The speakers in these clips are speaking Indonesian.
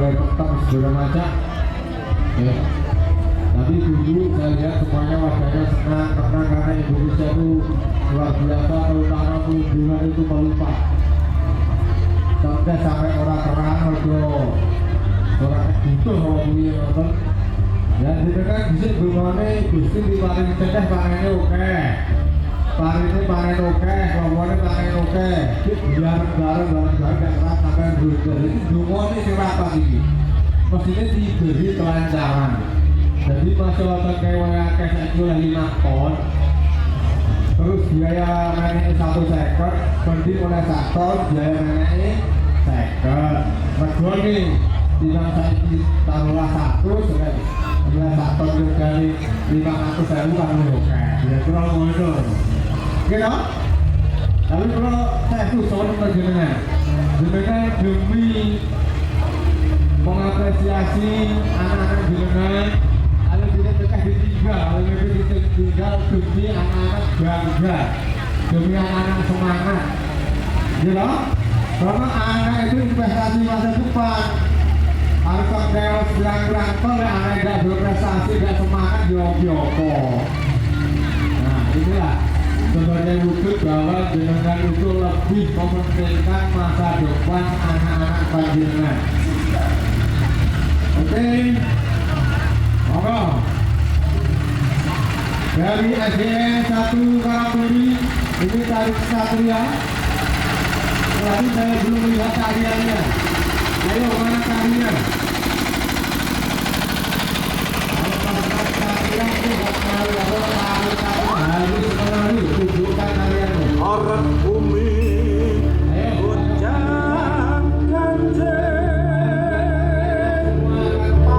mulai petang segala macam ya. Tapi dulu saya lihat semuanya wajahnya senang karena Indonesia itu luar biasa, terutama kunjungan itu melimpah sampai orang terang orang butuh orang ini nonton ya. Itu kan bisa gimana Gusti di paling cedeh panennya oke, parinnya panen oke, kelompoknya panen oke, biar bareng gak keras sampai belajar itu semuanya kenapa ini maksudnya diberi kelancaran. Jadi masyarakat kayak kayak itu lagi nakon terus biaya neneknya 1 second banding oleh 1 ton biaya neneknya second kedua nih tidak saya taruhlah 1 sudah biaya 1 ton dari 500.000 kan oke ya kurang ngomong gitu. Tapi kalau saya tuh soalnya perjalanan demi mengapresiasi anak-anak jenengan kalau tidak dekat ditinggal, kalau tidak ditinggal demi anak-anak bangga, demi anak-anak semangat gitu. Karena anak itu investasi masa depan. Harus keos bilang-bilang kalau anak tidak berprestasi, tidak semangat jopo-jopo. Nah inilah sebenarnya wujud bahwa jenengan itu lebih mementingkan masa depan anak-anak panjenengan. Oke, monggo. Dari SDN 1 Karangturi ini tarik satria. Tadi saya belum lihat tariannya. Ayo mana tarinya? Kalau tarian itu gak tahu harus menari tunjukkan tarianmu. Orang bumi goncang ganjeng. Oh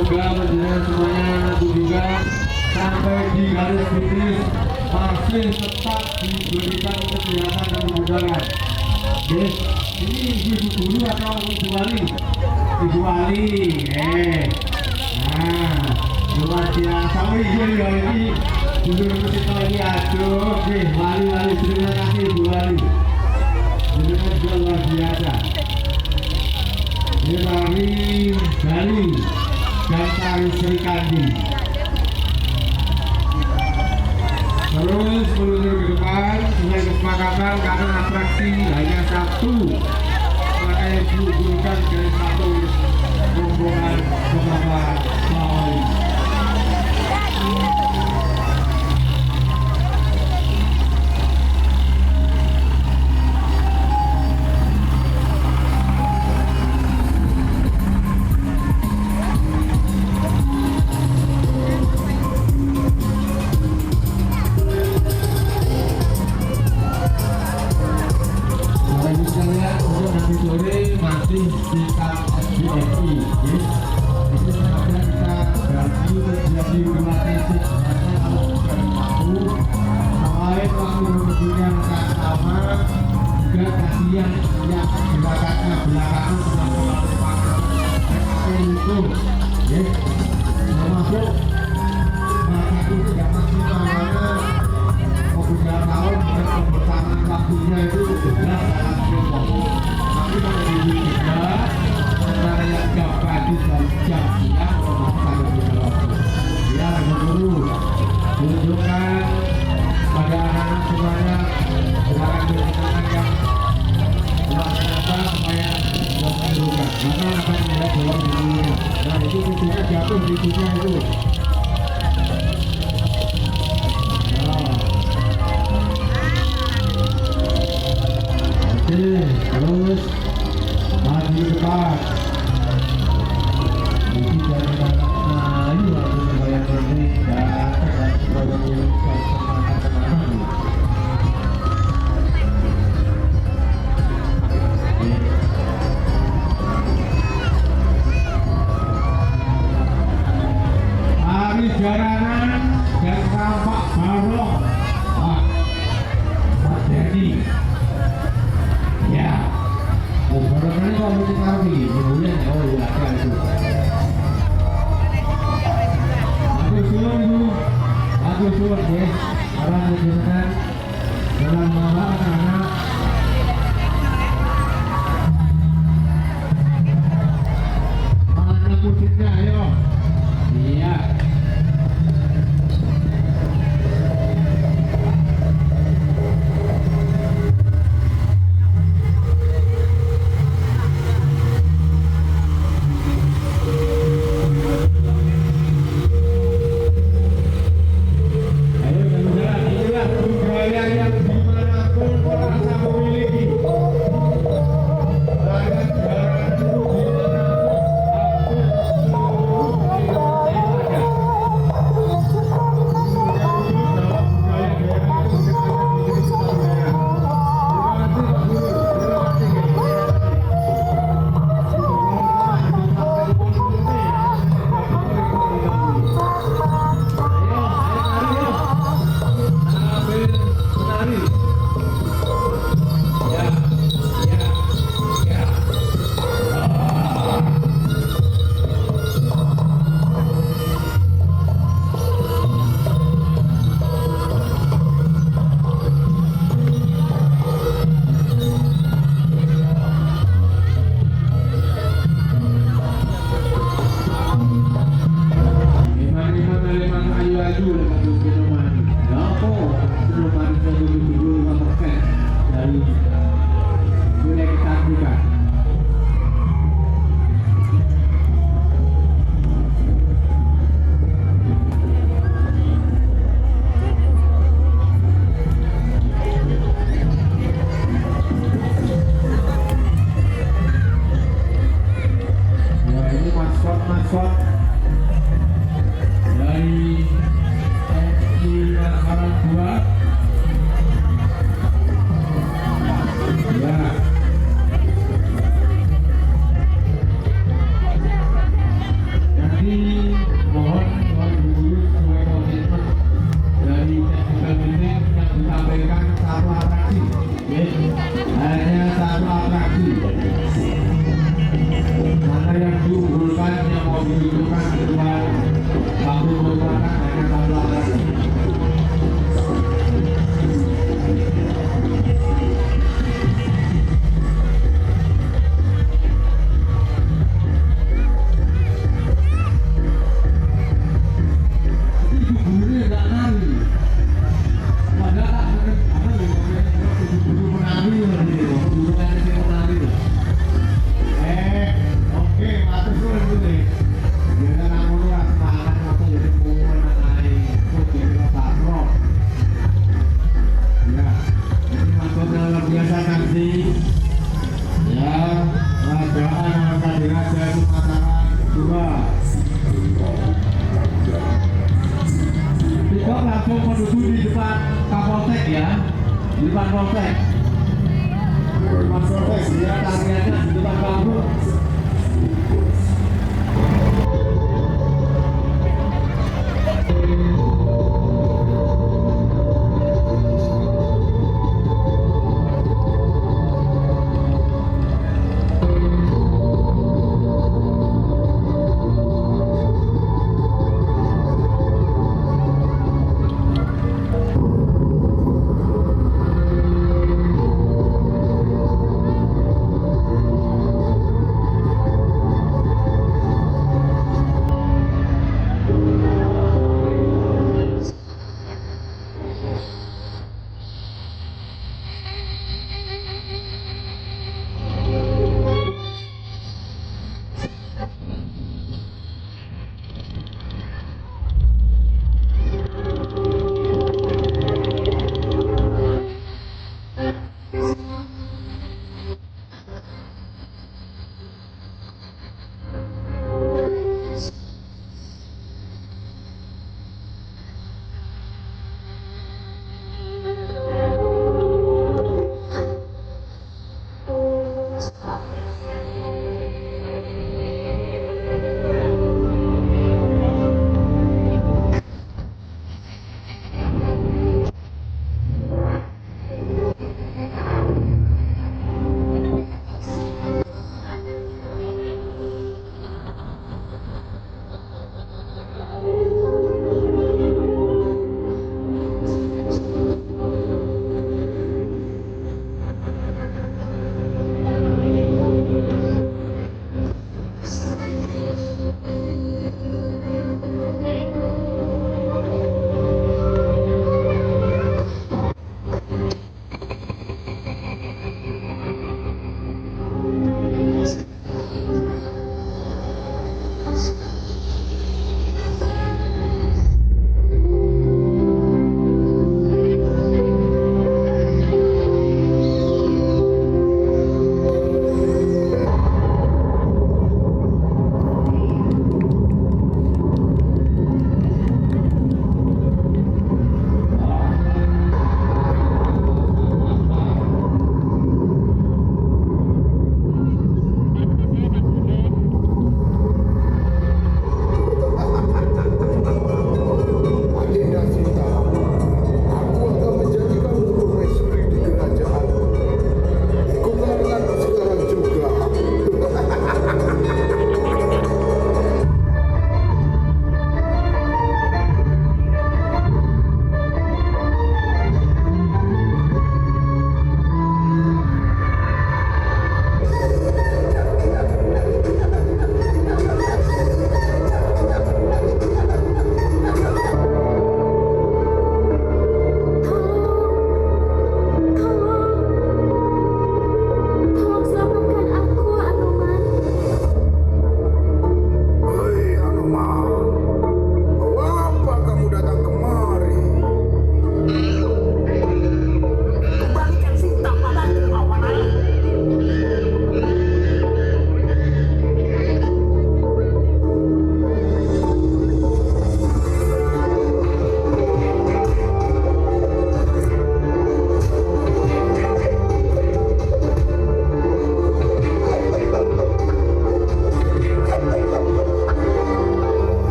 semoga penjenengan semuanya nanti juga sampai di garis finish masih tetap diberikan kesehatan dan kemudahan. Yes, ini ibu guru atau ibu wali? Ibu wali, nah, luar biasa. Oh iya ya, ini guru kita ini, aduh, wali terima kasih ibu wali. Ini juga luar biasa. Ini tari Bali dan tari Sri Kandi. Terus meluncur ke depan sesuai kesepakatan karena atraksi hanya satu, makanya dihubungkan dari satu rombongan beberapa lawan. Sore masih di SBMI, itu sengaja kita bagi menjadi 5 titik. Karena kalau dari satu, selain waktu menujunya yang sama, juga kasihan yang belakangan itu, termasuk masa itu tidak maksimal karena beberapa tahun dan kebersamaan waktunya itu jelas sangat berubah. Kita menuju juga antara yang jam pagi dan jam siang sangat berbeda. Ya, guru tunjukkan pada anak-anak semuanya gerakan yang melaksanakan supaya tidak terluka. Maka akan melihat bola di dunia. Nah, itu tentunya jatuh di dunia itu. Terus maju ke depan. Ini dari anak ini waktu sembahyang ini dan program ini kemana-kemana. Hari jalanan dan tampak barok. Pak Dedi. Ya, barangkali kalau mau dikawin, kemudian oh ya ada itu. Aku suruh ya, orang menjelaskan dalam malah anak mana musiknya, ayo. Iya. Jadi depan polsek. Depan polsek, dia tariannya di depan bambu.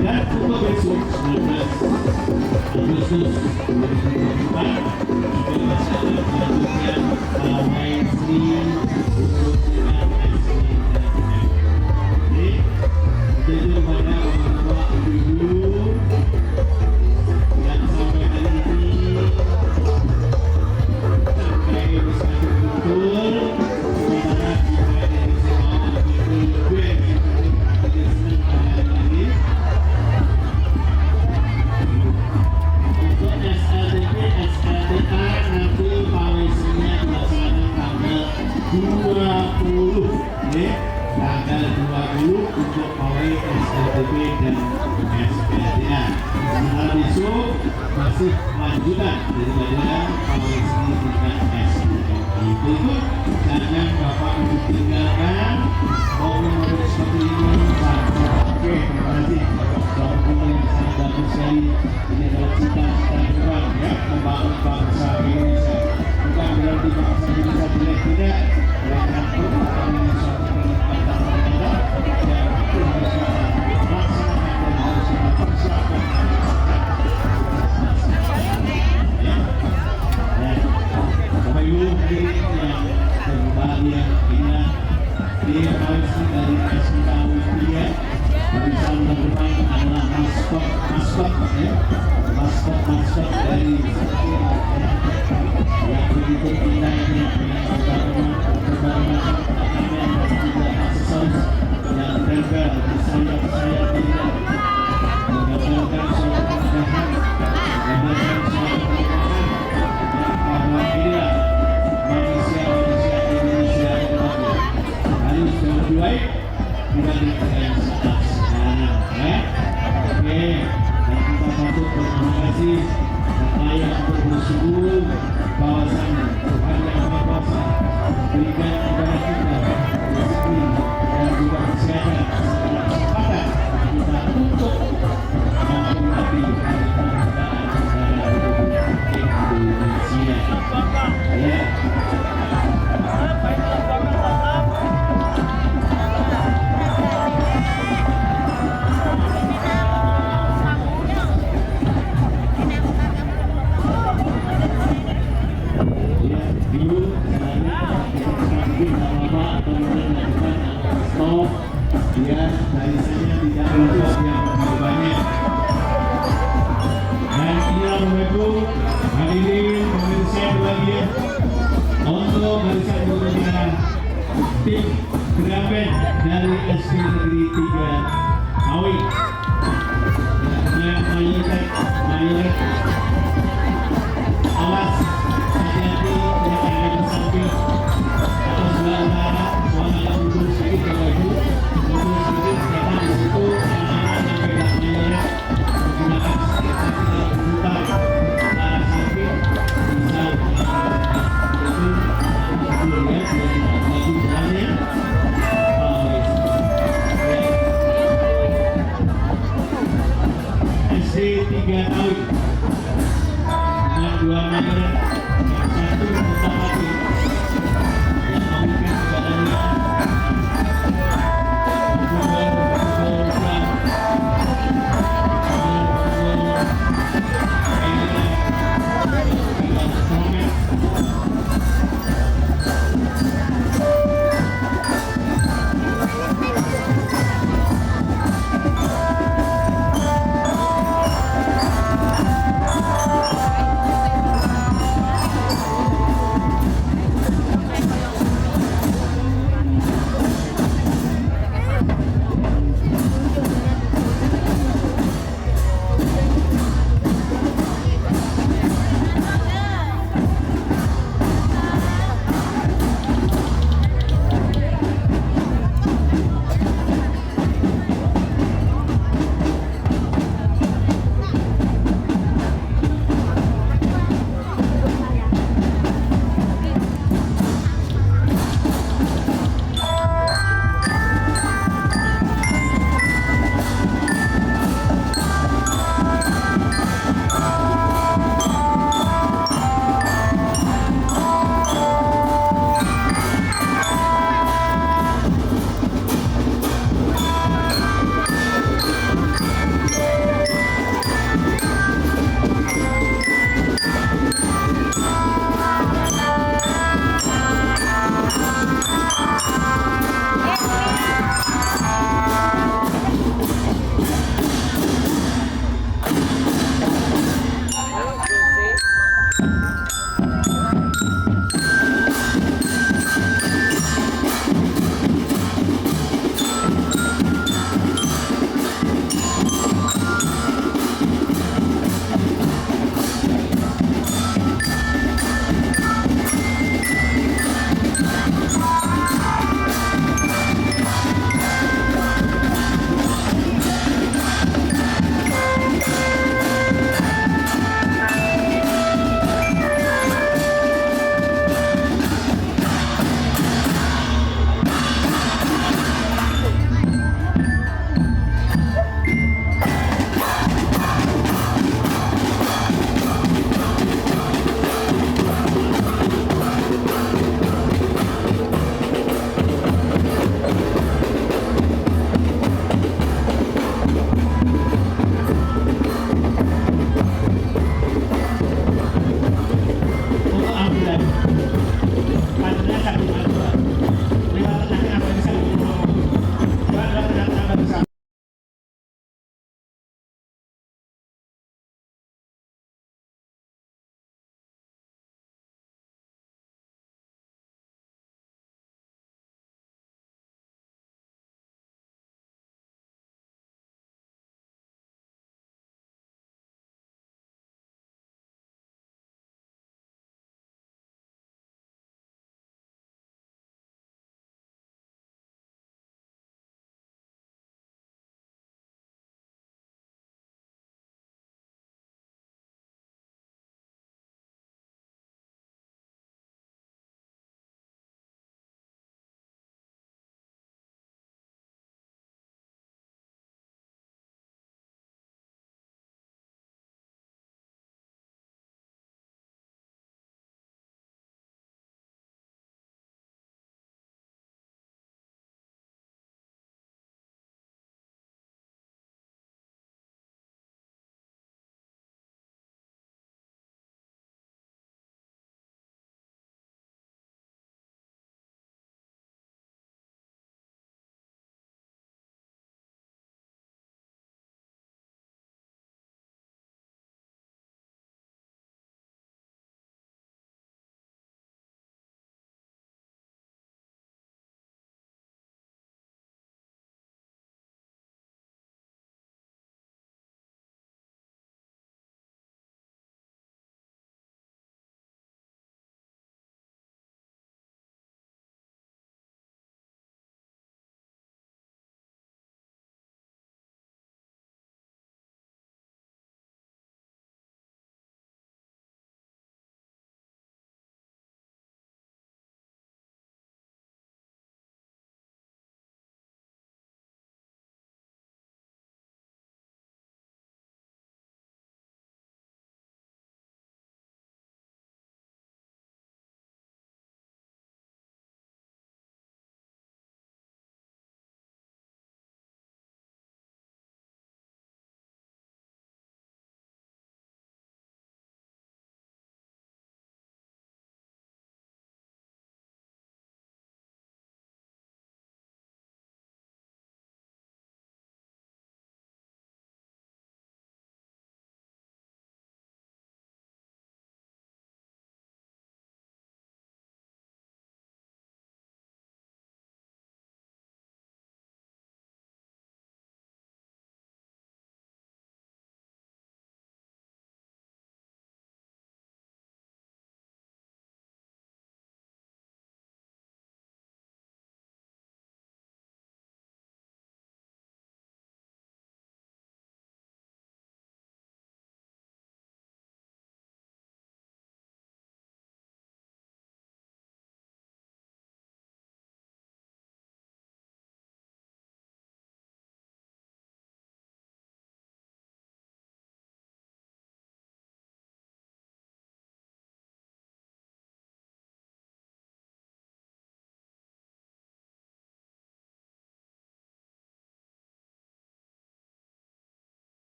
Dan untuk besok 19 Agustus 2024 juga masih ada pelantikan pawai Sri untuk dengan SDM. Jadi itu kepada orang-orang ibu-ibu yang sampai hari ini sampai bisa betul sementara kita dari semua ibu-ibu yang senang pada hari ini. Untuk SLTP, SLTA nanti pawainya dilaksanakan tanggal 20 ya, tanggal 20 untuk pawai SLTP dan SLTA. Setelah besok masih lanjutan daripada pawai seni tingkat SLTA. Itu jangan Bapak Ibu tinggalkan momen-momen seperti ini. Oke, terima kasih. Teman-teman yang sangat bagus sekali. Ini adalah cita-cita depan ya, membangun bangsa Indonesia. Bukan berarti bangsa Indonesia jelek, tidak. Mereka pun mempunyai suatu peningkatan negara yang itu harus kita laksanakan dan harus kita persiapkan. Ya, Bapak Ibu hadirin yang berbahagia, ingat di Malaysia dari SMKW 3 tapi tahun depan adalah maskot ya, maskot dari yang begitu indahnya dengan berbagai macam pakaian dan juga aksesoris yang tempel di sayap-sayap tidak menggambarkan suatu keindahan, menggambarkan suatu keindahan bahwa inilah manusia Indonesia yang depannya harus lebih baik dibandingkan yang saat sekarang ya. Oke, dan kita patut berterima kasih dan layak untuk bersyukur bahwasannya Tuhan yang Maha Kuasa berikan kepada kita rezeki dan juga kesehatan serta kesempatan kita untuk menghormati kemerdekaan negara Republik Indonesia ya. Ya, barisannya tidak untuk yang terlalu banyak. Dan inilah Bapak-Ibu hadirin pemirsa berbahagia untuk barisan berbahagia tim Graben dari SD Negeri 3 Ngawi yang mayoritas awas hati-hati yang ada di samping atau sebelah utara soalnya yang mundur sedikit ke baju mundur sedikit karena di situ anak-anak yang pegang mayoritas menggunakan sekitar 3 juta ke arah samping bisa itu mundur ya biar tidak baju jalannya SD 3 tahun dengan 2 mayoret yang satu tetap mati yang memberikan kepadanya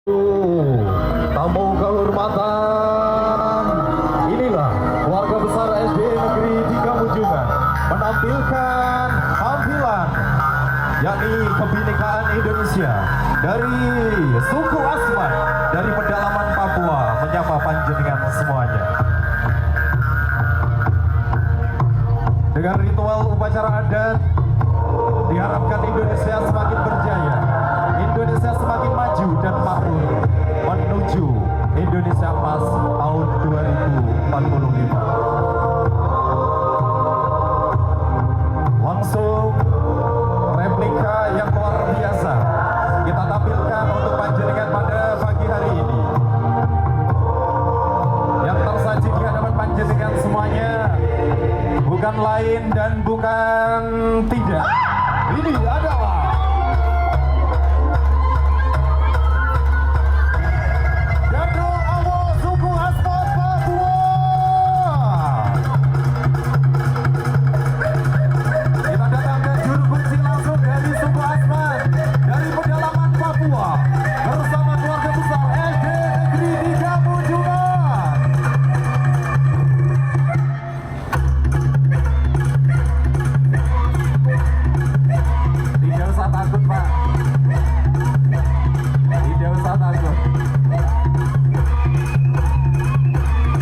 Tamu kehormatan, inilah keluarga besar SD Negeri 3 Munjungan menampilkan tampilan yakni Kebinekaan Indonesia dari suku Asmat dari pedalaman Papua menyapa panjenengan semuanya. Dengan ritual upacara adat diharapkan Indonesia semakin berjaya, Indonesia semakin maju dan makmur menuju Indonesia Emas tahun 2045. Langsung replika yang luar biasa kita tampilkan untuk panjenengan pada pagi hari ini. Yang tersaji di hadapan panjenengan semuanya bukan lain dan bukan tidak. Ini adalah Jadro Awo suku Asmat Papua. Kita datangkan juru kunci langsung dari suku Asmat dari pedalaman Papua bersama keluarga besar SD Negeri 3 Munjungan. Tidak usah takut, Pak. Tidak usah takut.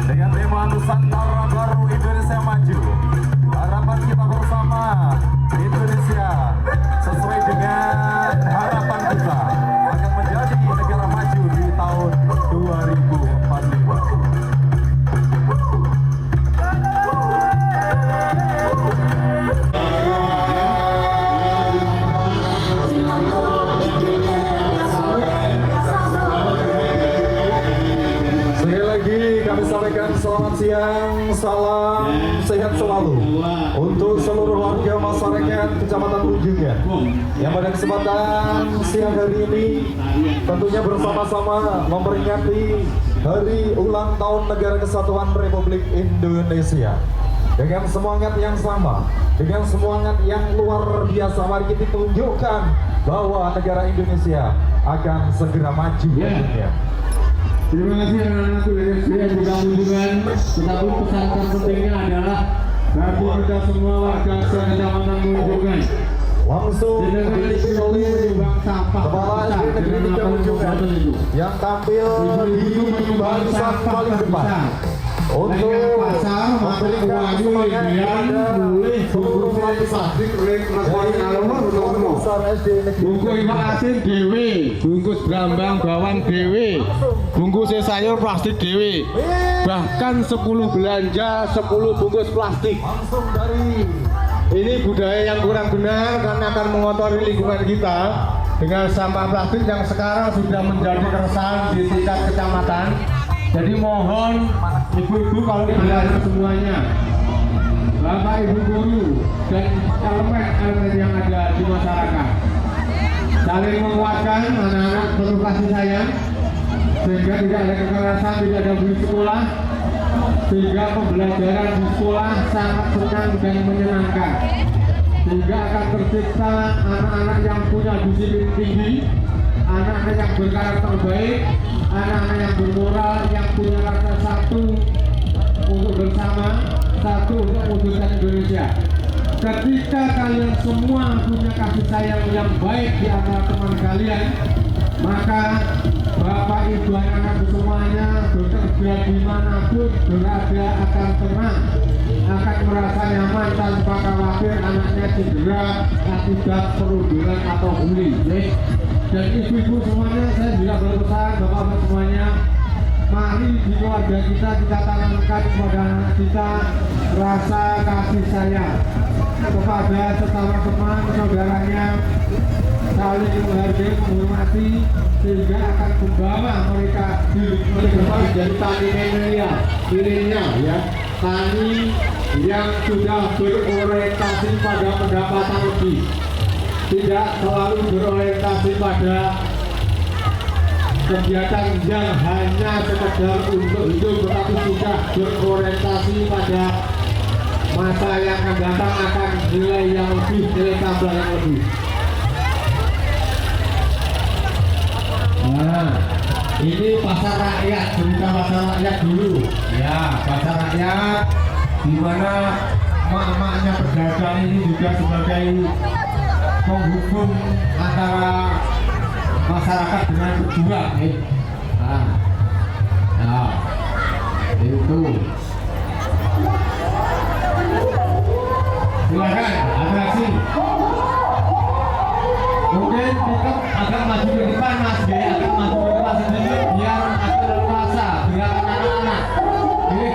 Dengan tema Nusantara Baru Indonesia Maju, harapan kita bersama Indonesia sesuai dengan harapan kita akan menjadi negara maju di tahun 2045. Sekali lagi kami sampaikan selamat siang, salam sehat selalu untuk seluruh warga masyarakat Kecamatan Munjungan yang pada kesempatan siang hari ini tentunya bersama-sama memperingati Hari Ulang Tahun Negara Kesatuan Republik Indonesia. Dengan semangat yang sama, dengan semangat yang luar biasa, mari kita tunjukkan bahwa negara Indonesia akan segera maju tentunya. Terima kasih anak-anak SD yang juga Munjungan. Tetapi pesan terpentingnya adalah bagi kita semua warga Kecamatan Munjungan Langsung dipimpin oleh Kepala SD Negeri 3 Munjungan yang tampil di barisan paling depan untuk memberikan semangat kepada seluruh lapisan dari keluarga besar SD Negeri 3 bungkus iwak asin dewe, bungkus brambang bawang dewe, bungkus sayur plastik dewe, bahkan 10 belanja 10 bungkus plastik. langsung dari Ini budaya yang kurang benar karena akan mengotori lingkungan kita dengan sampah plastik yang sekarang sudah menjadi keresahan di tingkat kecamatan. Jadi mohon ibu-ibu kalau belajar semuanya, bapak ibu guru dan elemen-elemen yang ada di masyarakat saling menguatkan anak-anak penuh kasih sayang sehingga tidak ada kekerasan, tidak ada bully sekolah, sehingga pembelajaran di sekolah sangat senang dan menyenangkan, sehingga akan tercipta anak-anak yang punya disiplin tinggi, anak-anak yang berkarakter baik, anak-anak yang bermoral, yang punya rasa satu untuk bersama, satu untuk mewujudkan Indonesia. Ketika kalian semua punya kasih sayang yang baik di antara teman kalian, maka Bapak Ibu anak-anak semuanya bekerja dimanapun berada akan tenang, akan merasa nyaman tanpa khawatir anaknya cedera akibat perundungan atau bully. Dan ibu-ibu semuanya, saya juga berpesan Bapak-Bapak semuanya, mari di keluarga kita tanamkan kepada anak kita rasa kasih sayang kepada sesama teman saudaranya, saling menghargai, menghormati, sehingga akan membawa mereka menjadi tani milenial, ya, tani yang sudah berorientasi pada pendapatan lebih, tidak selalu berorientasi pada kegiatan yang hanya sekedar untuk hidup, tetapi sudah berorientasi pada masa yang akan datang akan nilai yang lebih, nilai tambah yang lebih. Nah, Ini pasar rakyat, cerita pasar rakyat dulu. Ya, pasar rakyat di mana emak-emaknya pedagang ini juga sebagai penghubung antara masyarakat dengan pejuang. Nah, itu. Silakan, atraksi. Mungkin kita agak maju ke depan, Mas B, agak maju ke depan sedikit biar agak leluasa dengan anak-anak. Oke.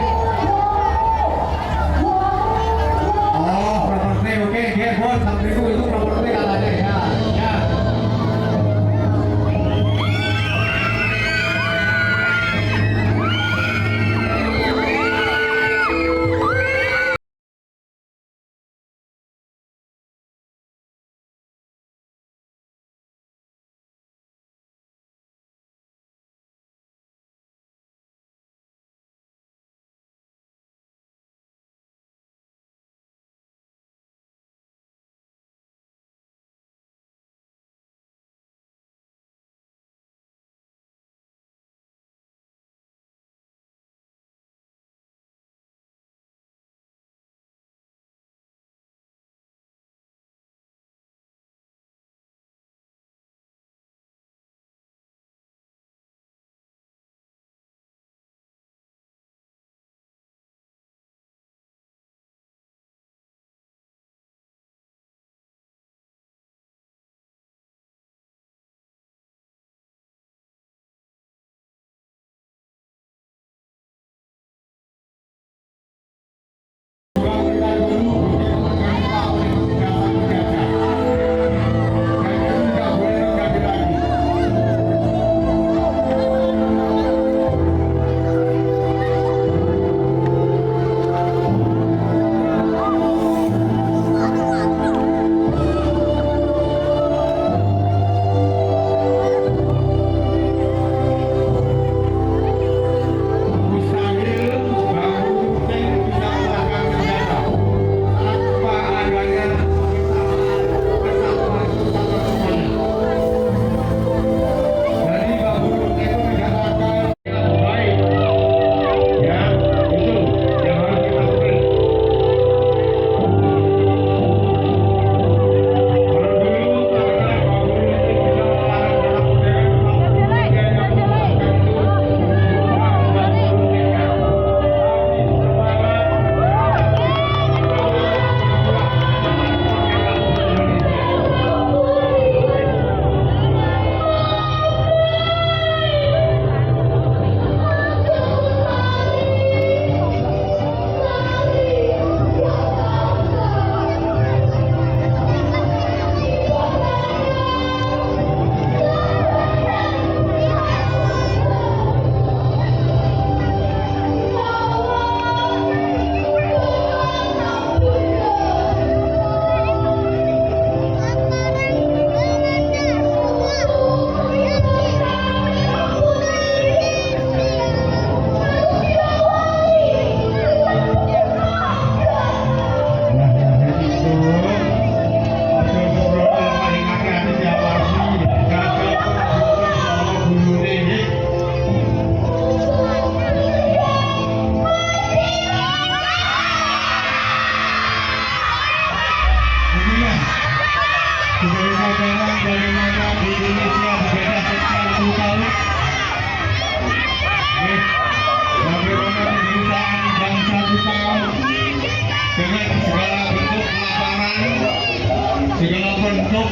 Oh, properti, oke, bos, sampai itu properti katanya ya. Ya.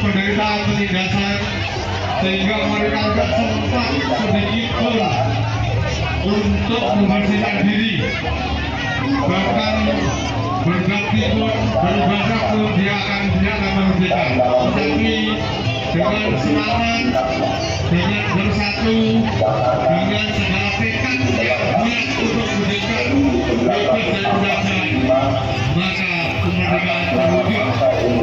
penderitaan penindasan sehingga mereka tidak sempat sedikit pun untuk membersihkan diri, bahkan berbakti pun beribadah pun dia akan merdeka. Tetapi dengan semangat, dengan bersatu, dengan segala tekad yang niat untuk merdeka, bebas dari penjajahan, maka kemerdekaan terwujud.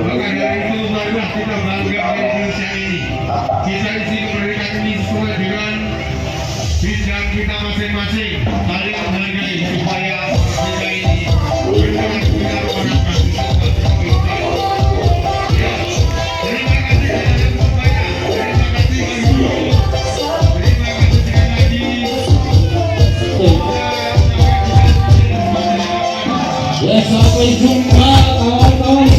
Maka dari itu marilah kita bangga dengan Indonesia ini. Kita isi kemerdekaan ini sesuai dengan bidang kita masing-masing. Saling menghargai supaya merdeka ini benar-benar mendapat ya. Terima kasih banyak. Terima kasih Ibu. Terima kasih sekali lagi. Sampai jumpa kawan-kawan.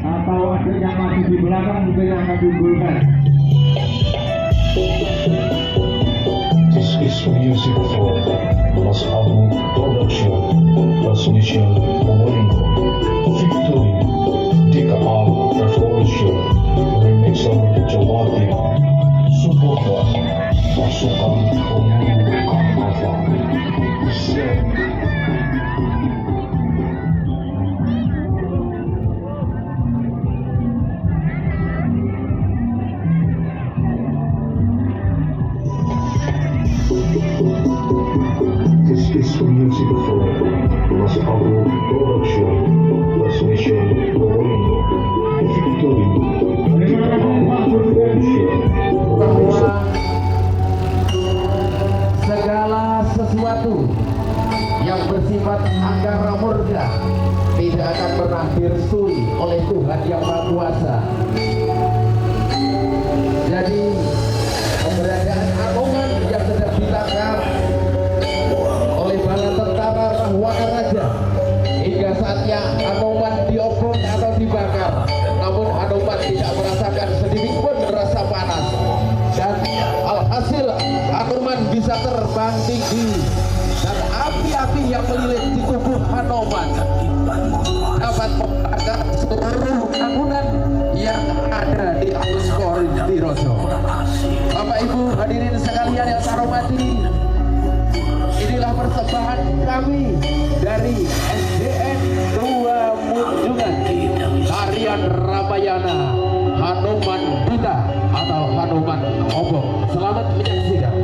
Atau ada yang masih di belakang mungkin yang akan diunggulkan. This is music for Mas Abu Production, transmission Momoling, Victory, DKR Revolution, remixer Jawatin, support pasukan penyanyi Karnaval. This is music for Mas Abu Production, transmission Momoling, Victory, DKR Revolution. Segala sesuatu yang bersifat angkara murka tidak akan pernah direstui oleh Tuhan yang Maha Kuasa. Jadi keberadaan Anoman yang sedang ditangkap oleh bala tentara Rahwana Raja hingga saatnya Anoman diopong atau dibakar, namun Anoman tidak merasakan sedikit pun rasa panas, dan alhasil Anoman bisa terbang tinggi, dan api-api yang melilit di tubuh Anoman dapat membakar seluruh bangunan yang ada di Alus Korintiroso. Bapak Ibu hadirin sekalian yang saya hormati, inilah persembahan kami dari SDN 2 Munjungan, tarian Ramayana Hanuman Buddha atau Hanuman Obong. Selamat menyaksikan.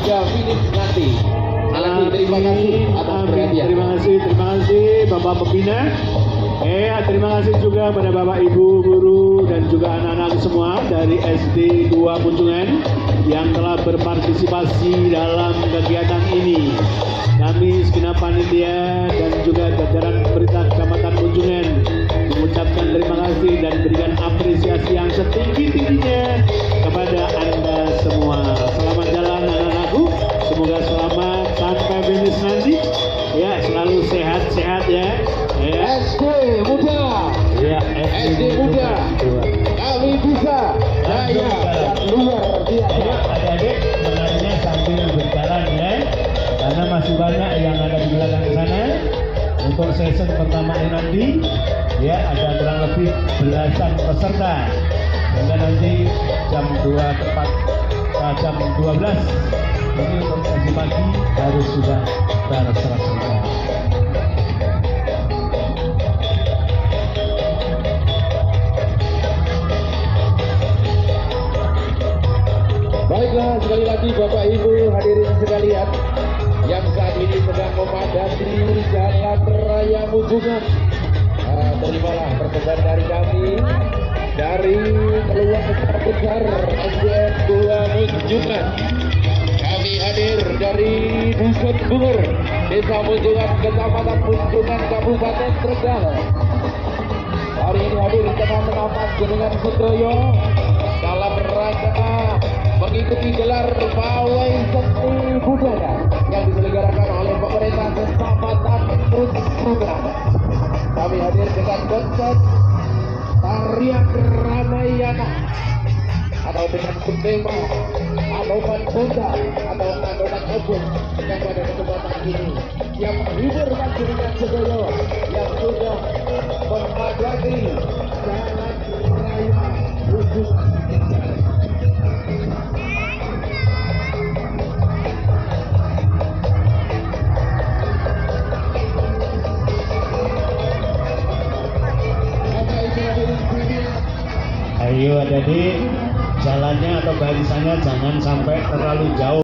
hingga finish nanti. Lagi terima kasih atas perhatian. Terima kasih Bapak Pembina. Terima kasih juga pada Bapak Ibu guru dan juga anak-anak semua dari SD 2 Munjungan yang telah berpartisipasi dalam kegiatan ini. Kami segenap panitia dan juga jajaran pemerintah Kecamatan Munjungan mengucapkan terima kasih dan berikan apresiasi yang setinggi-tingginya kepada Anda semua. Selamat jalan anak-anakku, semoga selamat sampai finish nanti. Ya, selalu sehat-sehat ya. SD Muda, Ya, SD Muda, kami bisa, jaya dan luar biasa. Adik-adik sebenarnya sambil berjalan ya, karena masih banyak yang ada di belakang sana. Untuk season pertama ini nanti, ya ada kurang lebih belasan peserta. Sehingga nanti jam 2 tepat jam 12 ini untuk sesi pagi harus sudah terselesaikan. Baiklah, sekali lagi Bapak Ibu hadirin sekalian yang saat ini sedang memadati Jalan Raya Munjungan. Terimalah perkenan dari kami dari keluarga besar SDN 2 Munjungan. Kami hadir dari Dusun Bungur, Desa Munjungan, Kecamatan Munjungan, Kabupaten Trenggalek. Hari ini hadir teman-teman Jenengan Sedoyo dalam rangka mengikuti gelar pawai seni budaya yang diselenggarakan oleh pemerintah Kecamatan Munjungan. Kami hadir dengan konsep tarian Ramayana atau dengan bertema Anoman Bunda atau Anoman Obor yang pada kesempatan ini yang menghibur Jenengan Sedoyo yang sudah memadati jalan raya Munjungan. Ayo adik-adik, jalannya atau barisannya jangan sampai terlalu jauh.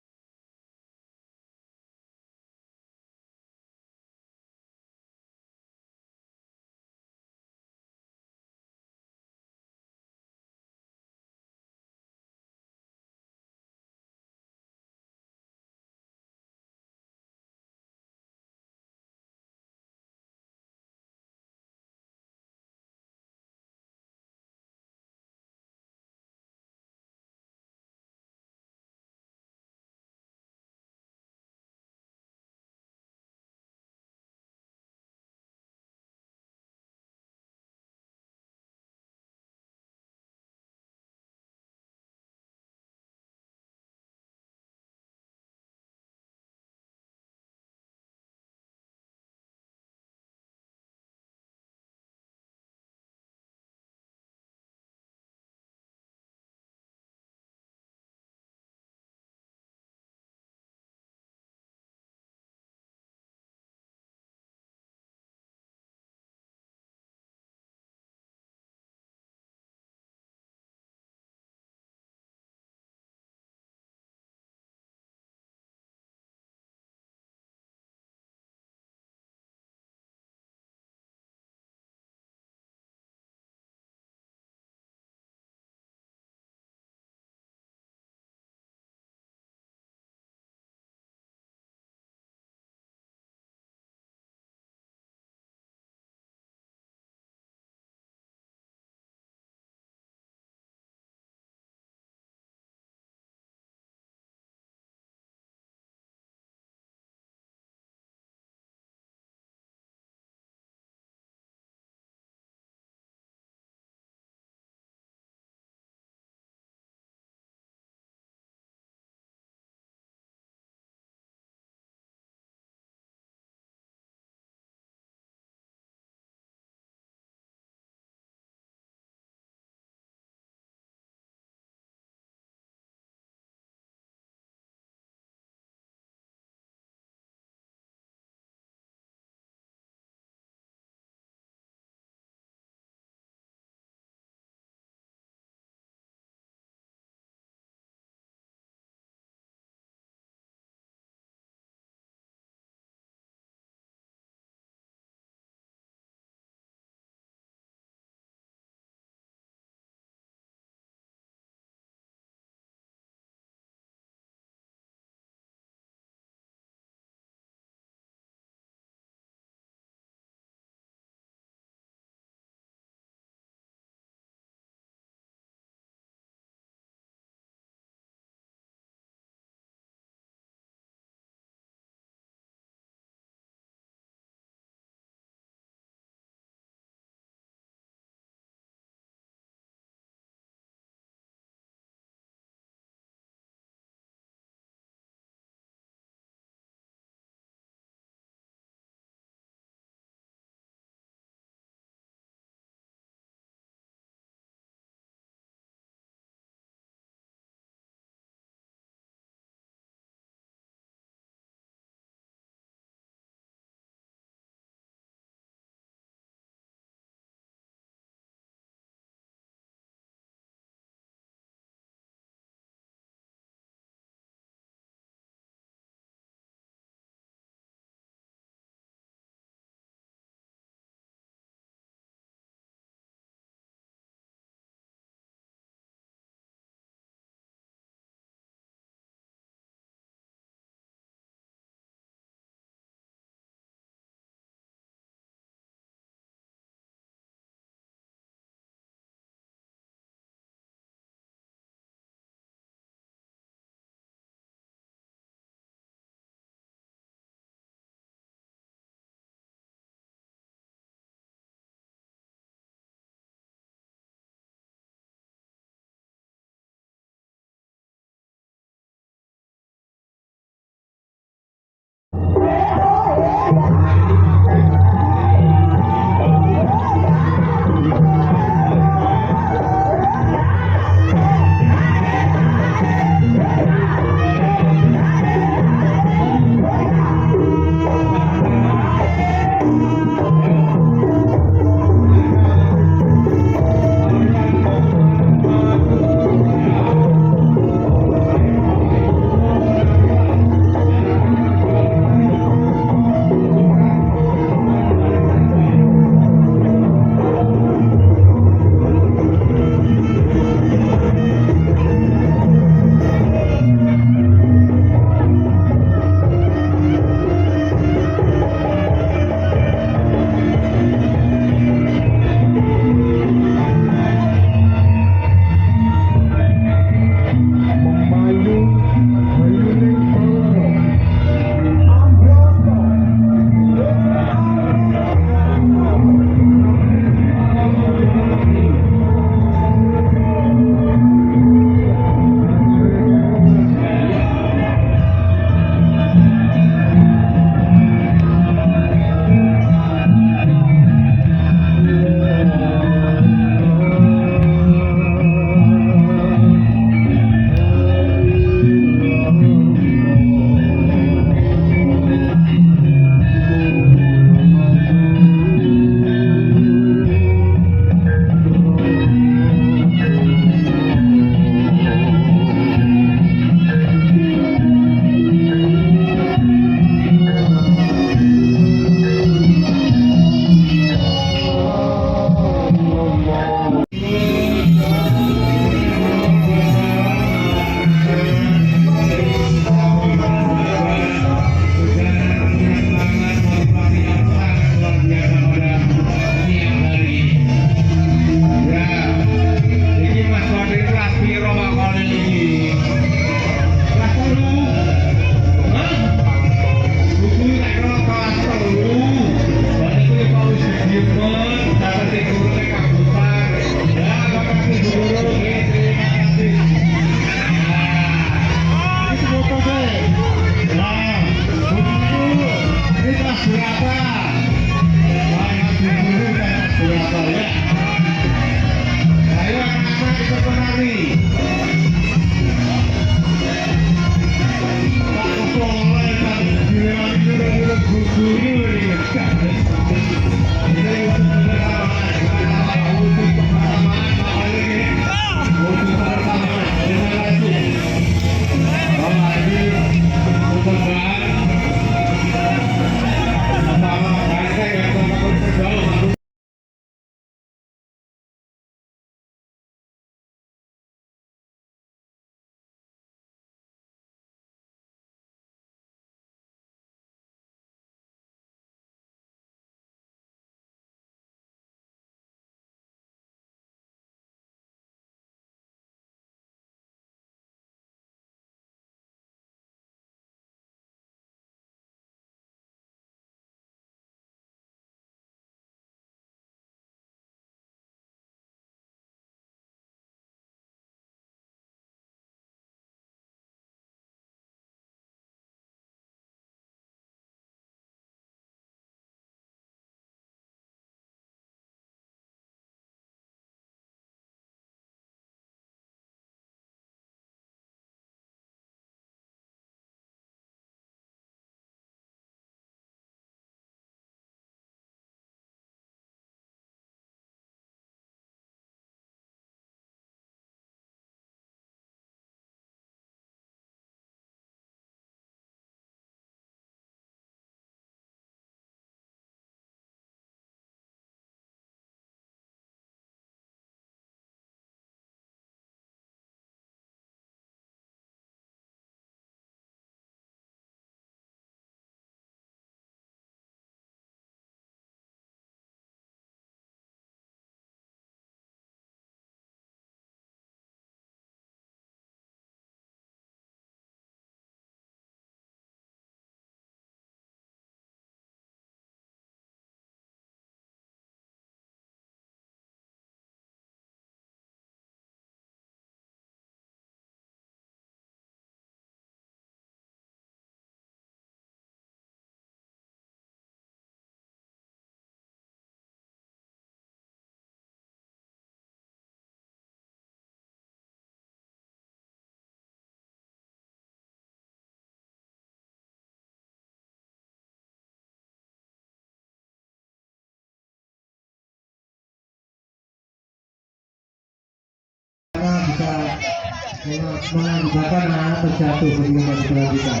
mengakibatkan anak terjatuh begitu yang diperhatikan.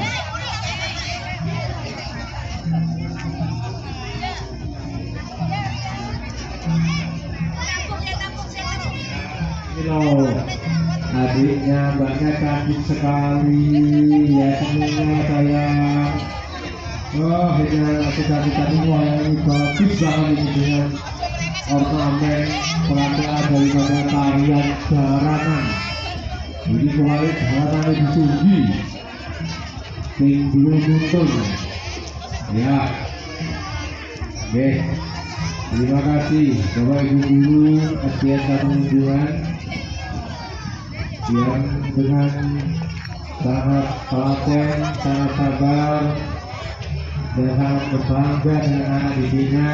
Adiknya mbaknya cantik sekali ya, semuanya sayang. Oh ini aku cantik-cantik, wah ini bagus banget ini dengan ornamen pelan-pelan daripada tarian garangan. Ini kembali garangan itu tinggi belum muncul ya. Oke, terima kasih Bapak Ibu Guru SDN Katungan yang dengan sangat telaten, sangat sabar dan sangat berbangga dengan anak didiknya,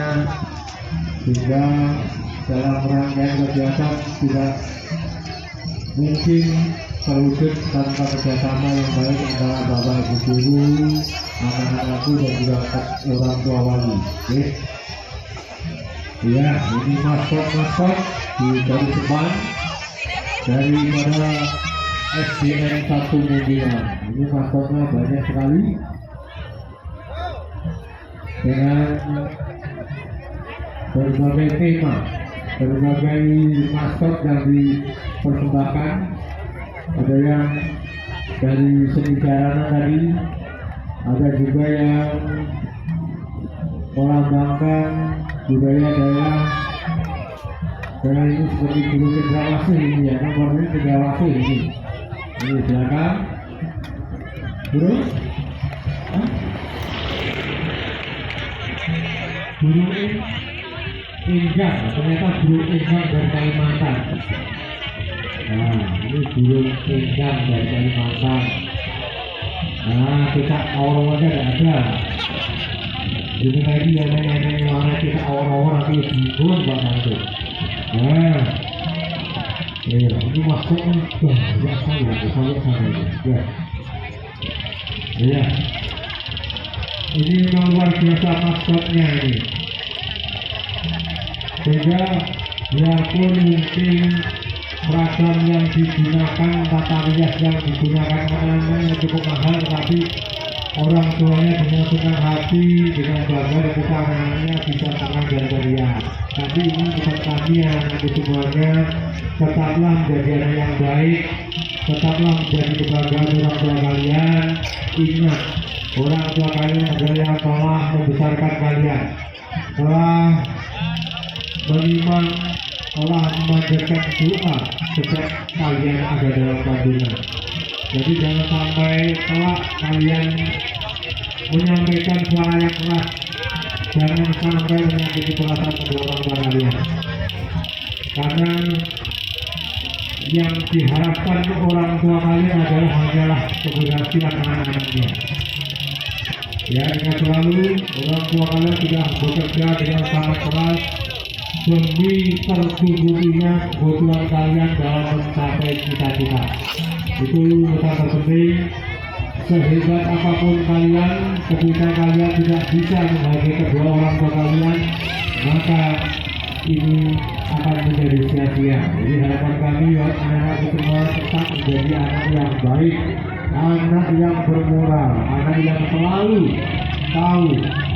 sehingga dalam rangkaian kegiatan tidak mungkin terwujud tanpa kerjasama yang baik antara Bapak Ibu Guru, anak-anakku dan juga orang tua wali. Oke. Ya, ini maskot di garis depan daripada SDN 1 Mundilan. Ini maskotnya banyak sekali dengan berbagai tema, berbagai maskot yang dipersembahkan. Ada yang dari seni jalanan tadi, ada juga yang melambangkan budaya daerah. Daerah ini seperti Gunung Cendrawasih ini ya, nomor ini Cendrawasih ini. Ini belakang, Gunung Enggang, ternyata Gunung Enggang dari Kalimantan. Nah, ini Gunung Enggang dari Kalimantan. Nah, kita awal-awalnya tidak ada. Ini lagi yang mana kita awal-awal nanti bingung banget itu. Nah, ini masuknya banyak sekali, ya. Ya, ini memang luar biasa maskotnya ini. Sehingga biarpun mungkin seragam yang digunakan, tata rias yang digunakan anak-anaknya cukup mahal, tapi orang tuanya dengan senang hati, dengan bangga ketika anak-anaknya bisa senang dan ceria. Tapi ini bukan kami anak-anak semuanya, tetaplah menjadi anak yang baik, tetaplah menjadi kebanggaan orang tua kalian. Ingat, orang tua kalian adalah yang telah membesarkan kalian, telah menimang, telah memanjatkan doa sejak kalian ada dalam kandungan. Jadi jangan sampai kelak kalian menyampaikan suara yang keras, jangan sampai menyakiti perasaan kedua orang tua kalian, karena yang diharapkan orang tua kalian adalah hanyalah keberhasilan anak-anaknya. Ya, ingat selalu orang tua kalian sudah bekerja dengan sangat keras demi tercukupinya kebutuhan kalian dalam mencapai cita-cita. Itu sangat penting. Sehebat apapun kalian, ketika kalian tidak bisa menghargai kedua orang tua kalian, maka ini akan menjadi sia-sia. Jadi harapan kami buat anak-anak semua tetap menjadi anak yang baik, anak yang bermoral, anak yang selalu tahu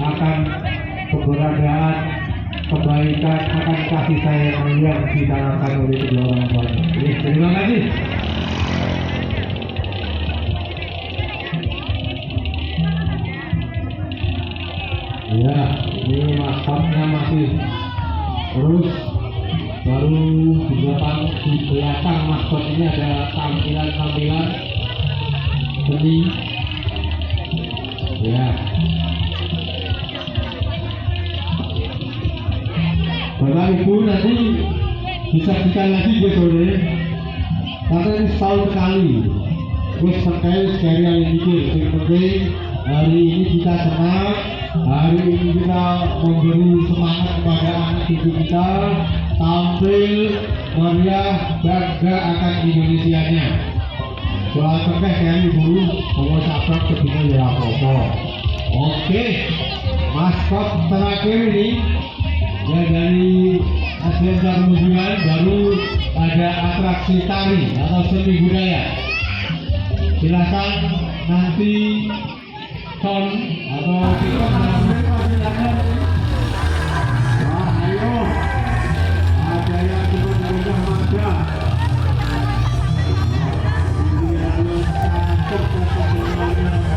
akan keberadaan, kebaikan, akan kasih sayang yang ditanamkan oleh kedua orang tuanya. Terima kasih. Ya, ini maskotnya masih terus, baru di belakang maskot ini ada tampilan-tampilan seni. Ya, Bapak Ibu nanti disaksikan lagi besok deh, karena ini setahun sekali. Terus sekali yang mikir, yang penting hari ini kita senang. Hari ini kita memberi semangat kepada anak cucu kita tampil meriah, bangga akan Indonesianya. Soal tengah kayak dulu, kalau sahabat kedua ya apa-apa. Oke, maskot terakhir ini ya dari SDN Mundilan baru ada atraksi tari atau seni budaya. silakan nanti sound atau kita silakan. Wah, ayo ada yang mudah manja. Ini adalah cakep semuanya.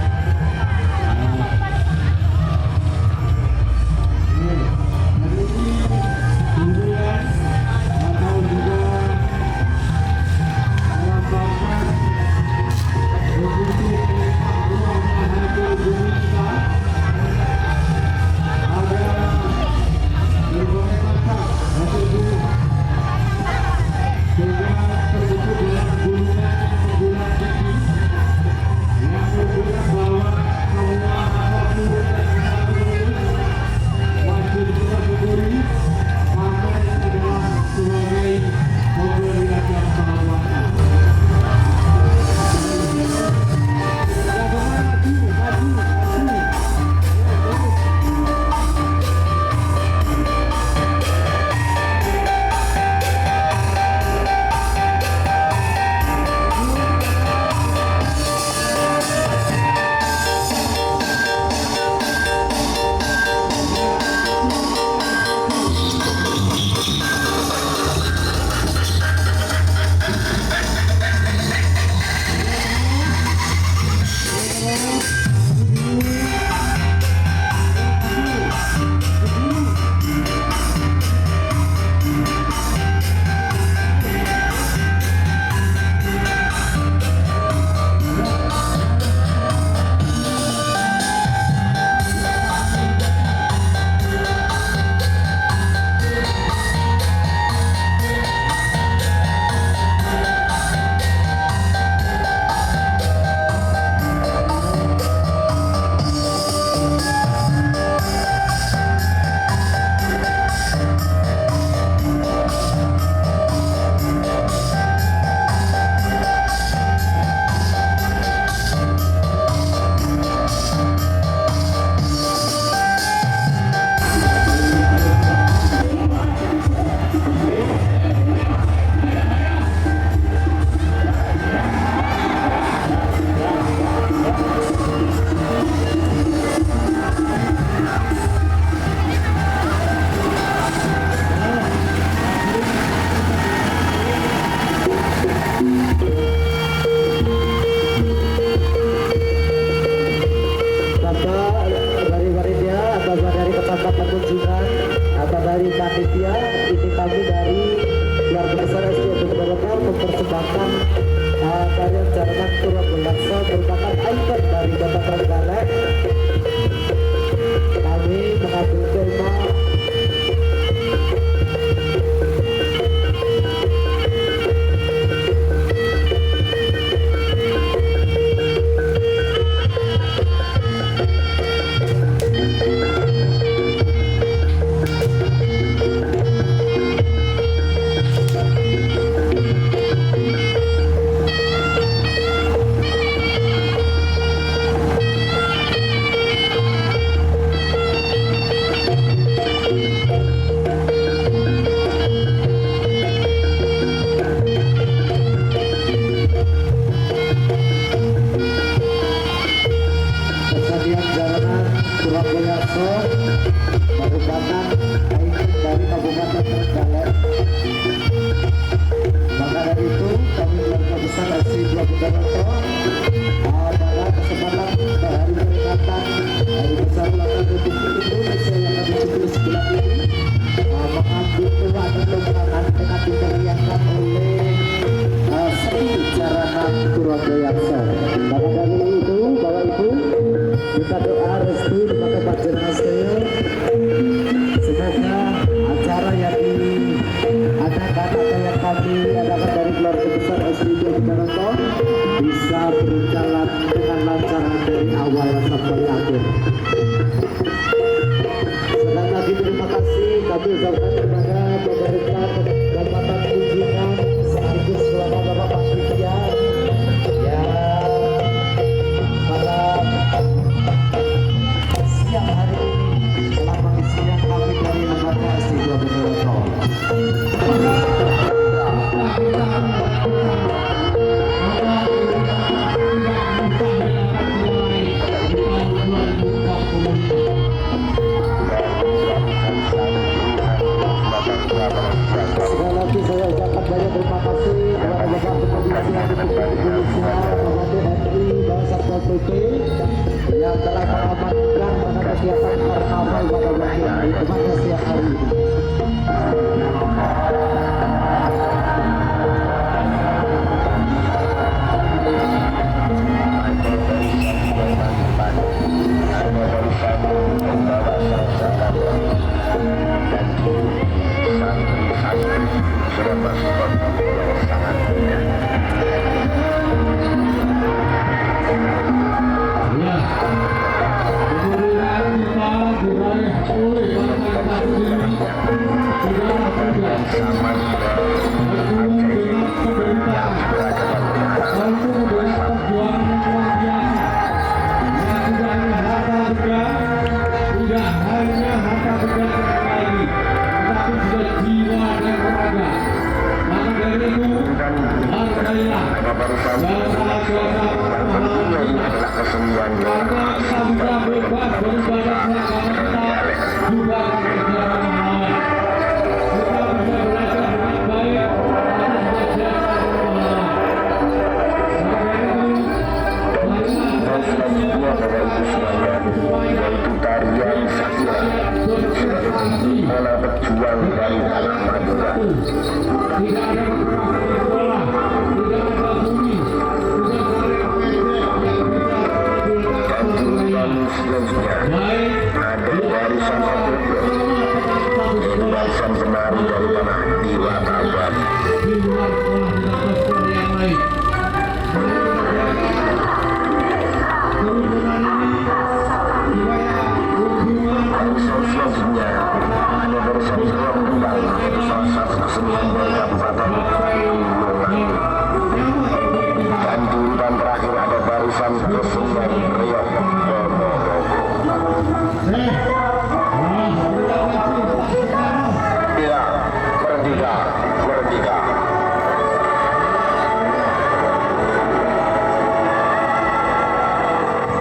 yang telah mengamankan pada kegiatan karnaval pada weekend di tempatnya siang hari ini.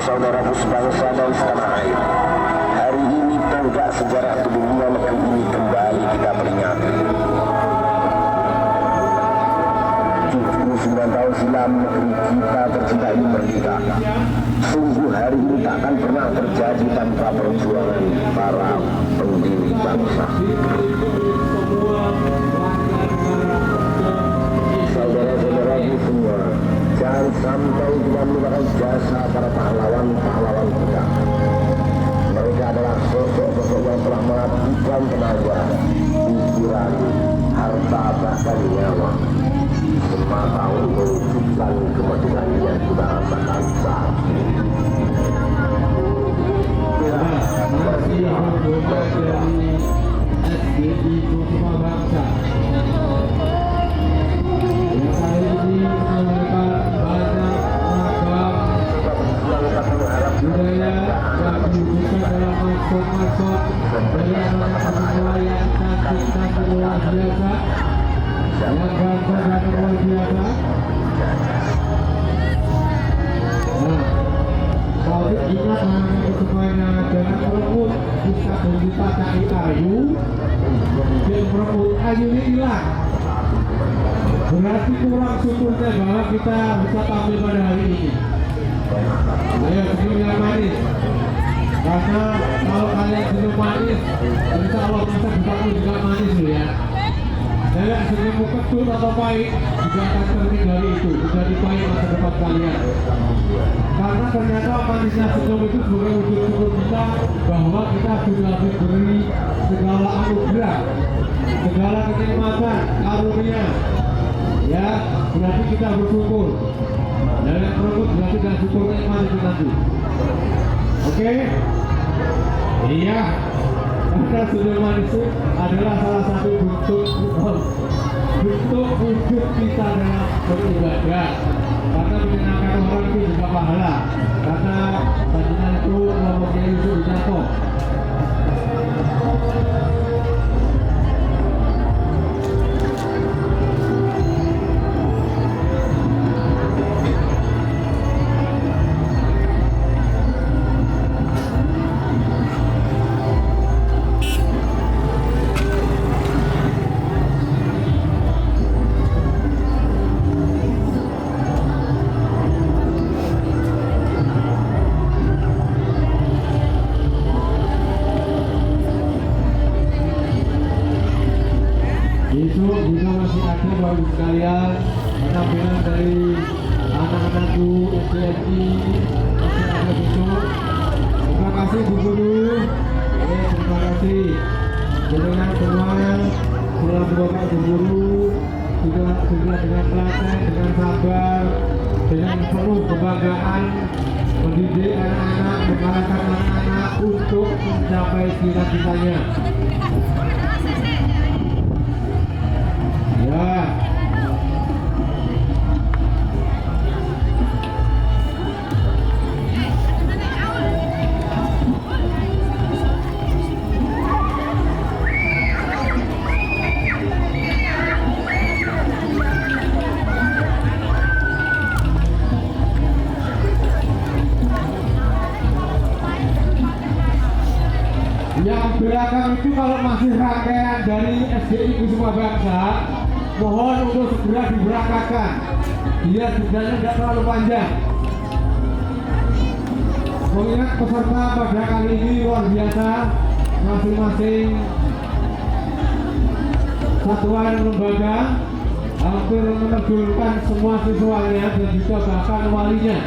Saudaraku sebangsa dan setanah air, hari ini tonggak sejarah kedua negeri ini kembali kita peringati. 79 tahun silam negeri kita tercinta ini merdeka. Sungguh hari ini tak akan pernah terjadi tanpa perjuangan para pendiri bangsa. Saudara-saudaraku semua, jangan sampai kita melupakan jasa para pahlawan-pahlawan kita. Mereka adalah sosok-sosok yang telah mengabdikan tenaga, pikiran, harta, bahkan nyawa semata untuk mewujudkan kemerdekaan yang kita rasakan saat ini. Masih anggota dari SDI Kusuma Bangsa yang kali ini menampilkan banyak ragam budaya yang diwujudkan dalam maskot-maskot dengan nelayan cantik-cantik luar biasa yang ganteng dan luar biasa. Kalau ingat hanya semuanya jangan merebut bisa kita cari kayu dan merebut kayu ini hilang, berarti kurang syukurnya bahwa kita bisa tampil pada hari ini. Ayo senyum yang manis, karena kalau kalian senyum manis insya Allah masa depanmu juga manis loh ya. Dan senyummu ketut atau pahit juga akan tertinggal itu menjadi pahit masa depan kalian. Karena ternyata manisnya senyum itu sebagai wujud syukur kita bahwa kita sudah diberi segala anugerah, segala kenikmatan, karunia. Ya, berarti kita bersyukur. Dan yang berebut berarti tidak syukur nikmat itu nanti. Oke? Iya. Karena senyum manis itu adalah salah satu bentuk wujud kita dalam beribadah. Karena menyenangkan orang itu juga pahala. Karena tadinya itu ngomongnya Yusuf jatuh. masih ada baru sekalian penampilan dari anak-anakku SDNI masih ada besok. Terima kasih Bu Guru. Terima kasih dengan semua pulang Bapak Bu Guru juga dengan telaten, dengan sabar, dengan penuh kebanggaan mendidik anak-anak, mengarahkan anak-anak untuk mencapai cita-citanya. Ya. Yang belakang itu kalau masih rangkaian dari SDI Kusuma Bangsa, mohon untuk segera diberangkatkan biar jumlahnya tidak terlalu panjang. Mengingat peserta pada kali ini luar biasa, masing-masing satuan lembaga hampir menerjunkan semua siswanya dan juga bahkan walinya.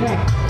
Sudah.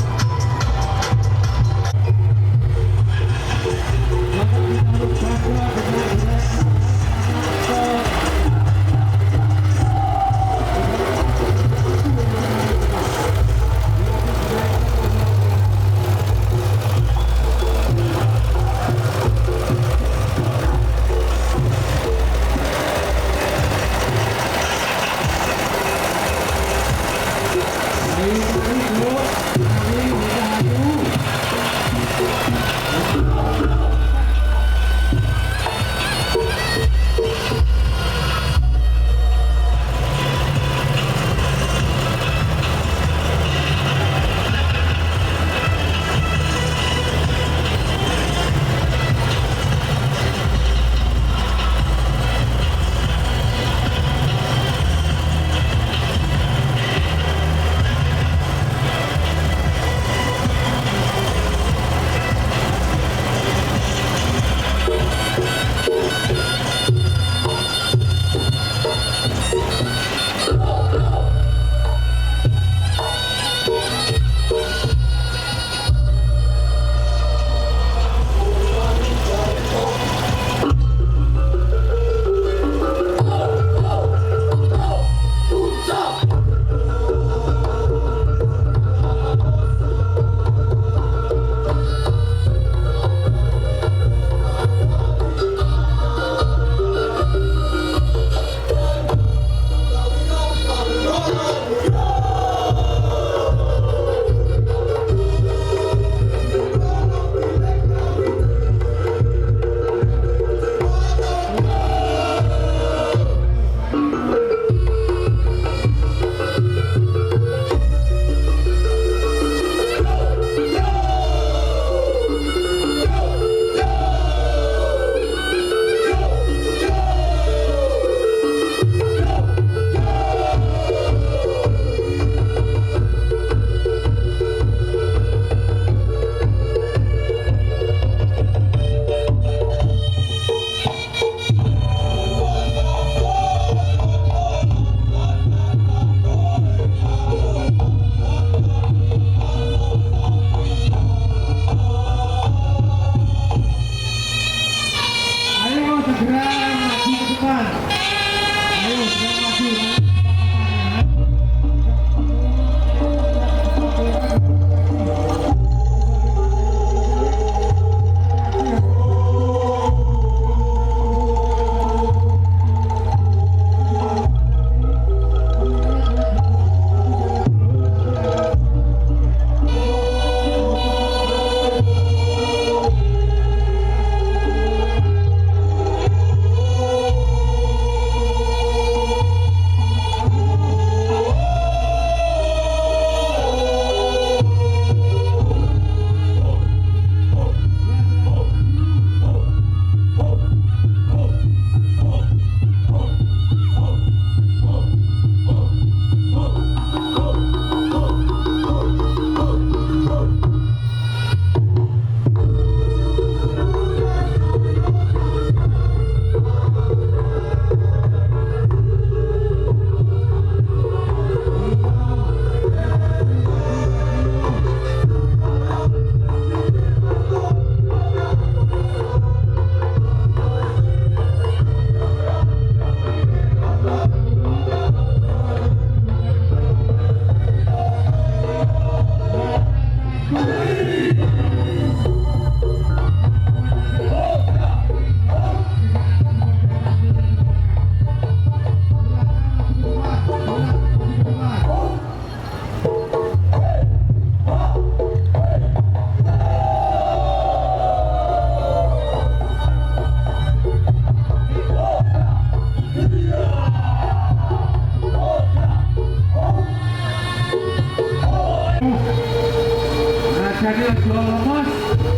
Jadi jual lemas,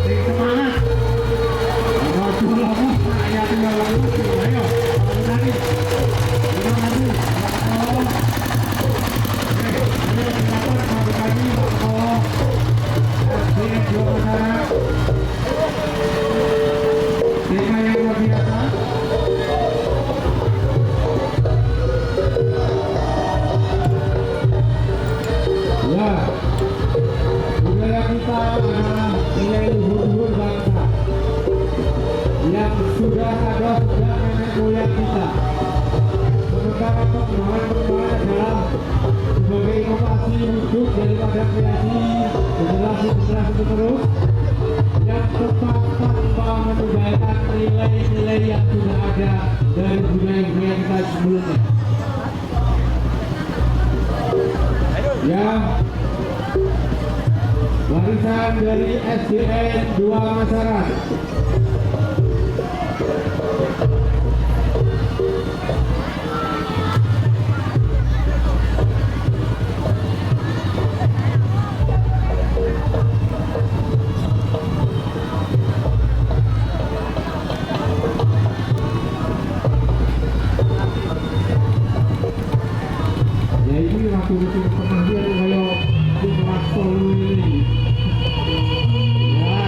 sing semangat. Kalau jual lemas, ya tinggal lemas. Ayo, lagi. Tinggal lagi. Ayo, kita lagi. Sini jual lemas. Tema yang luar biasa. Ya. moyang kita. Sementara perkembangan adalah sebagai inovasi wujud daripada kreasi generasi terus yang tepat tanpa meninggalkan nilai-nilai yang sudah ada dari budaya kita sebelumnya. Ya, warisan dari SDN 2 Masaran. Ya ini waktu pernah dia kayak di kelas ini. Ya.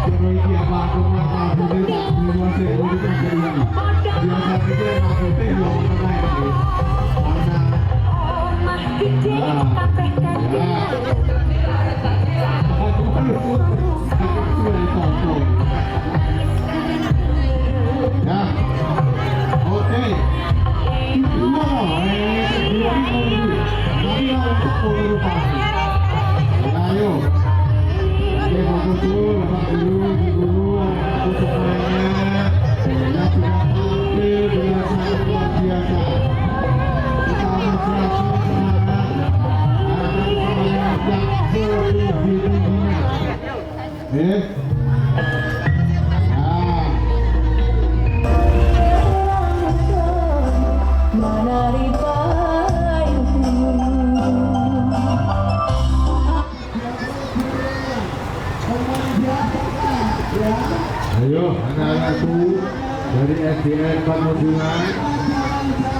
Jono iki apa kemana kabute tak luwase kudu kajarian. Biasa iki kabute yo ngono ae. Ya. Oke. Ayo. Oke, bagus dulu, lepas dulu, dulu, untuk semuanya yang sudah tampil dengan sangat luar biasa. Kita harus semangat, agar semuanya lebih tingginya. Ayo anak-anakku dari SDN Pamudungan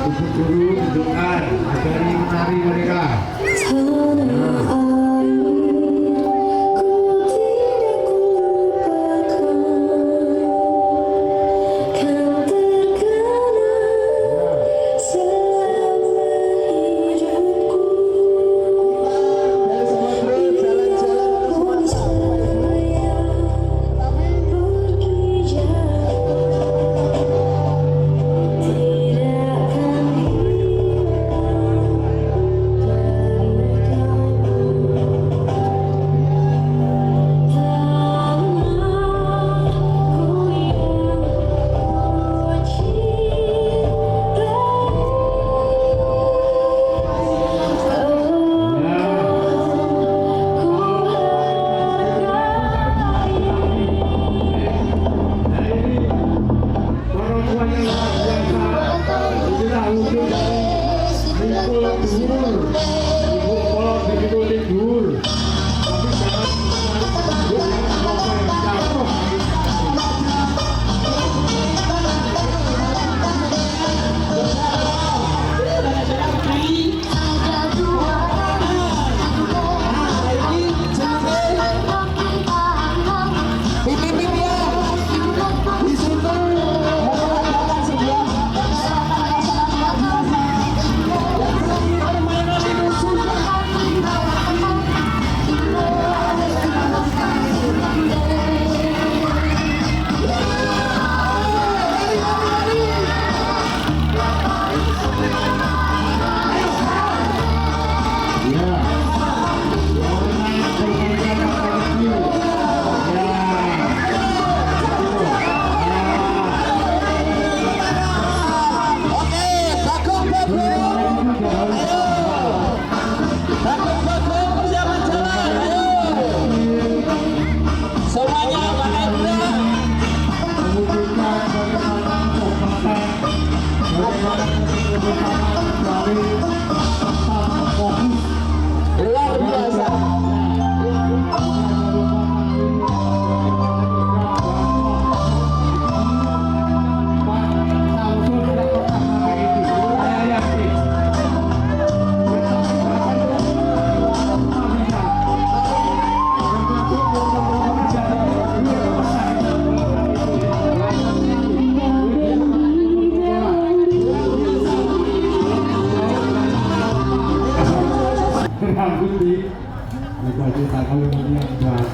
untuk guru tunjukkan dari menari mereka.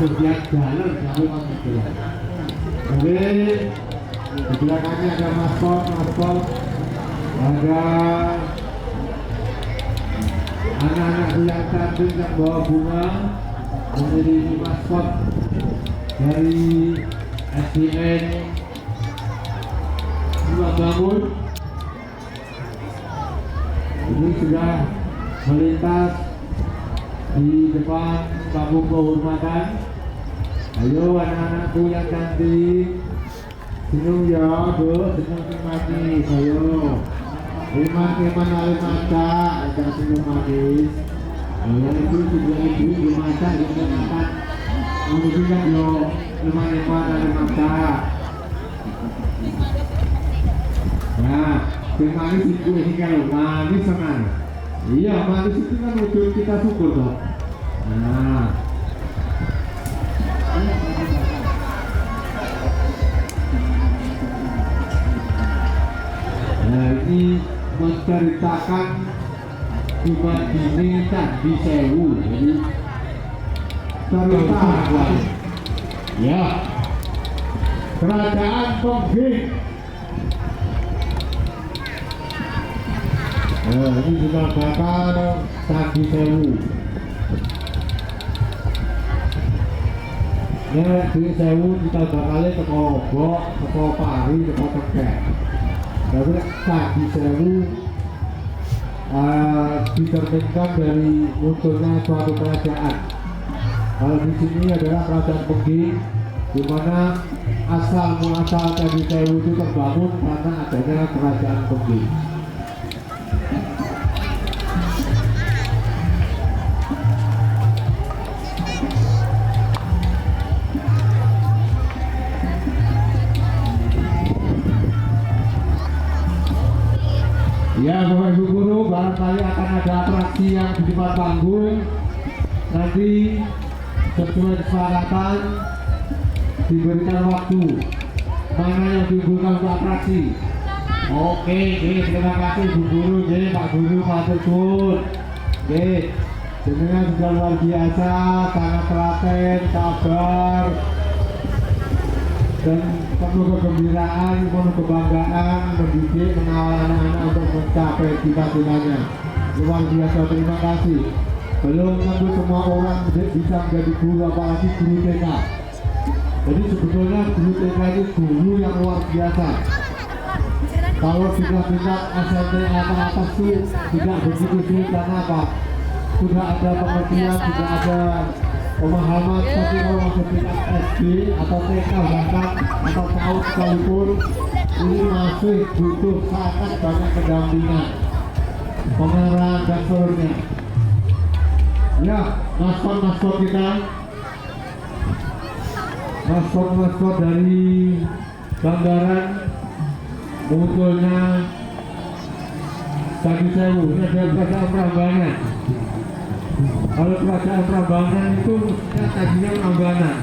setiap jalan selalu masuk. Jadi di belakangnya ada maskot, ada anak-anak yang cantik yang bawa bunga menjadi maskot dari SDN Bangun. Ini sudah melintas di depan kampung kehormatan. Ayo anak-anakku yang cantik, senyum ya, senyum manis. Ayo, keman oleh mata, ada senyum manis. Ayo itu juga ibu mata yang makan, menunjukkan yo keman oleh mata. Nah, yang manis itu hingga manis senang. Iya, manis itu kan wujud kita syukur toh. Nah, menceritakan juga ini Candi Sewu. Jadi cerita ya Kerajaan Pengging. Ini juga bakal Candi Sewu. Ya, di Sewu kita bakalnya teko Obok, teko Pari, teko Tegek. Jadi Candi Sewu diterbitkan dari munculnya suatu kerajaan. Kalau di sini adalah kerajaan Pengging, di mana asal muasal Candi Sewu itu terbangun karena adanya kerajaan Pengging. Ya, Bapak Ibu Guru, barangkali akan ada atraksi yang di depan panggung. Nanti sesuai kesepakatan diberikan waktu mana yang diunggulkan untuk atraksi. Oke, terima kasih Bu Guru, Pak Guru, Pak Turun. Jenengan sudah luar biasa, sangat telaten, sabar, dan penuh kegembiraan, penuh kebanggaan, mendidik, mengawal anak-anak untuk mencapai cita-citanya. Luar biasa, terima kasih. Belum tentu semua orang bisa menjadi guru, apalagi guru TK. Jadi sebetulnya guru TK itu guru yang luar biasa. Kalau sudah tingkat SMP atas itu tidak begitu sulit, karena apa? Sudah ada pengertian, sudah ada pemahaman. Tapi kalau masuk tingkat SD atau TK bahkan atau PAUD sekalipun, ini masih butuh sangat banyak pendampingan, pengarahan dan seluruhnya. Ya, maskot kita, maskot dari Banggaran, munculnya Candi Sewu. Ini ada kerajaan Prambanan. Kalau kerajaan Prambanan itu tadinya Prambanan.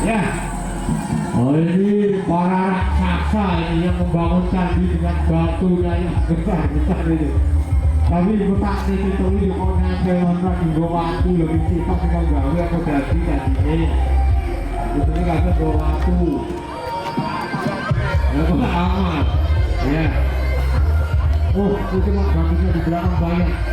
Ya, ini para raksasa ini yang membangun candi dengan batunya yang besar-besar ini. Tapi bukan itu ini kok nyampe orang di bawah waktu lebih cepat kalau gawe aku jadi ini. Itu ini kan bawa waktu. Ya kok amat. Ya. Oh, itu mah gajinya di belakang banyak.